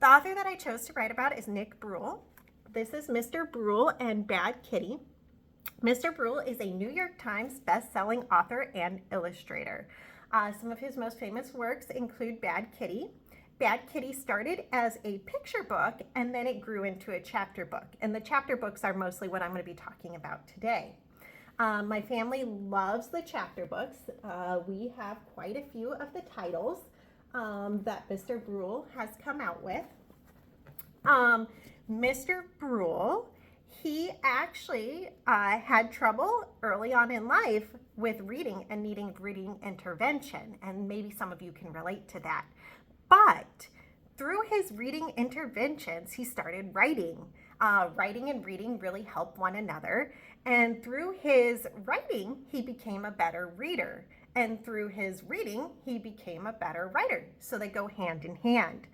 The author that I chose to write about is Nick Bruel. This is Mr. Bruel and Bad Kitty. Mr. Bruel is a New York Times best-selling author and illustrator. Some of his most famous works include Bad Kitty. Bad Kitty started as a picture book and then it grew into a chapter book. And the chapter books are mostly what I'm going to be talking about today. My family loves the chapter books. We have quite a few of the titles that Mr. Bruel has come out with. Mr. Bruel, he actually had trouble early on in life with reading and needing reading intervention, and maybe some of you can relate to that. But through his reading interventions, he started writing. Writing and reading really help one another, and through his writing, he became a better reader. And through his reading, he became a better writer. So they go hand in hand.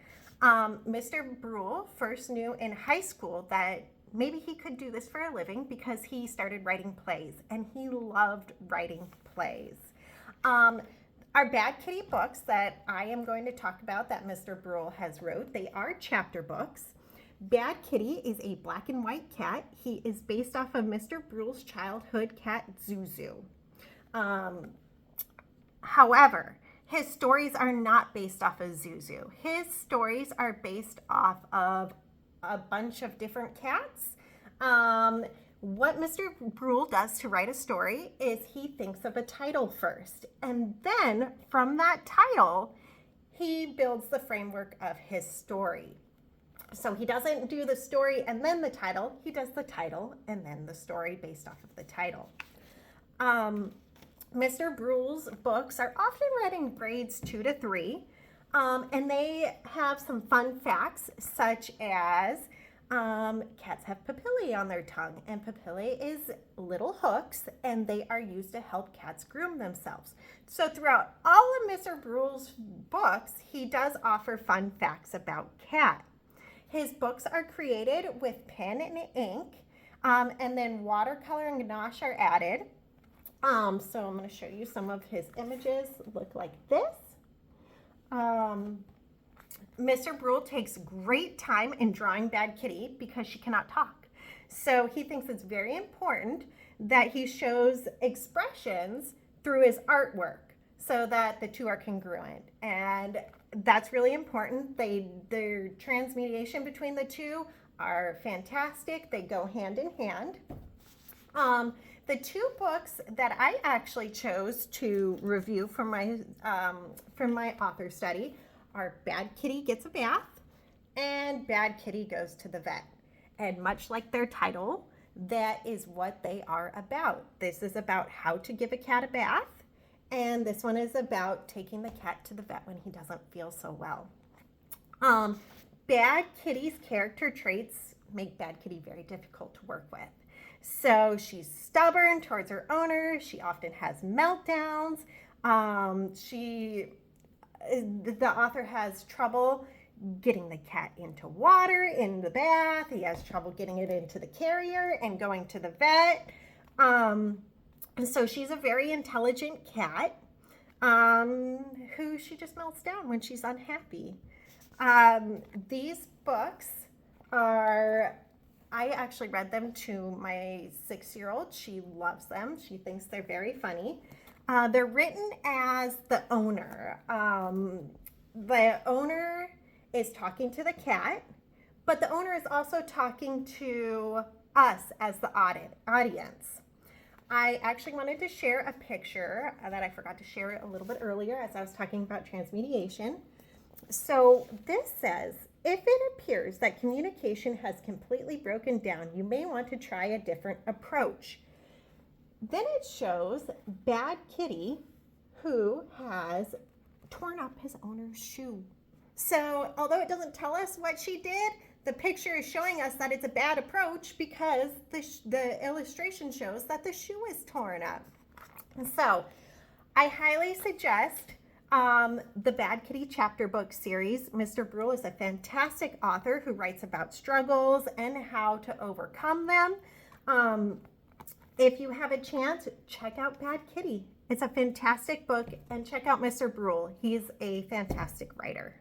Mr. Bruel first knew in high school that maybe he could do this for a living because he started writing plays, and he loved writing plays. Our Bad Kitty books that I am going to talk about that Mr. Bruel has wrote, they are chapter books. Bad Kitty is a black and white cat. He is based off of Mr. Bruel's childhood cat, Zuzu. However, his stories are not based off of Zuzu. His stories are based off of a bunch of different cats. What Mr. Bruel does to write a story is he thinks of a title first, and then from that title, he builds the framework of his story. So he doesn't do the story and then the title, he does the title and then the story based off of the title. Mr. Bruel's books are often read in grades 2 to 3, and they have some fun facts such as cats have papillae on their tongue, and papillae is little hooks, and they are used to help cats groom themselves. So throughout all of Mr. Bruel's books, he does offer fun facts about cats. His books are created with pen and ink, and then watercolor and gouache are added. So I'm going to show you some of his images look like this. Mr. Bruel takes great time in drawing Bad Kitty because she cannot talk. So he thinks it's very important that he shows expressions through his artwork so that the two are congruent. And that's really important. Their transmediation between the two are fantastic. They go hand in hand. The two books that I actually chose to review from my author study are Bad Kitty Gets a Bath and Bad Kitty Goes to the Vet. And much like their title, that is what they are about. This is about how to give a cat a bath, and this one is about taking the cat to the vet when he doesn't feel so well. Bad Kitty's character traits make Bad Kitty very difficult to work with. So she's stubborn towards her owner. She often has meltdowns. The author has trouble getting the cat into water, in the bath. He has trouble getting it into the carrier and going to the vet. And so she's a very intelligent cat who she just melts down when she's unhappy. These books are, I actually read them to my 6-year-old. She loves them. She thinks they're very funny. They're written as the owner. The owner is talking to the cat, but the owner is also talking to us as the audience. I actually wanted to share a picture that I forgot to share a little bit earlier as I was talking about transmediation. So this says, if it appears that communication has completely broken down, you may want to try a different approach. Then it shows Bad Kitty who has torn up his owner's shoe. So although it doesn't tell us what she did, the picture is showing us that it's a bad approach because the illustration shows that the shoe is torn up. So I highly suggest the Bad Kitty chapter book series. Mr. Bruel is a fantastic author who writes about struggles and how to overcome them. If you have a chance, check out Bad Kitty. It's a fantastic book, and check out Mr. Bruel. He's a fantastic writer.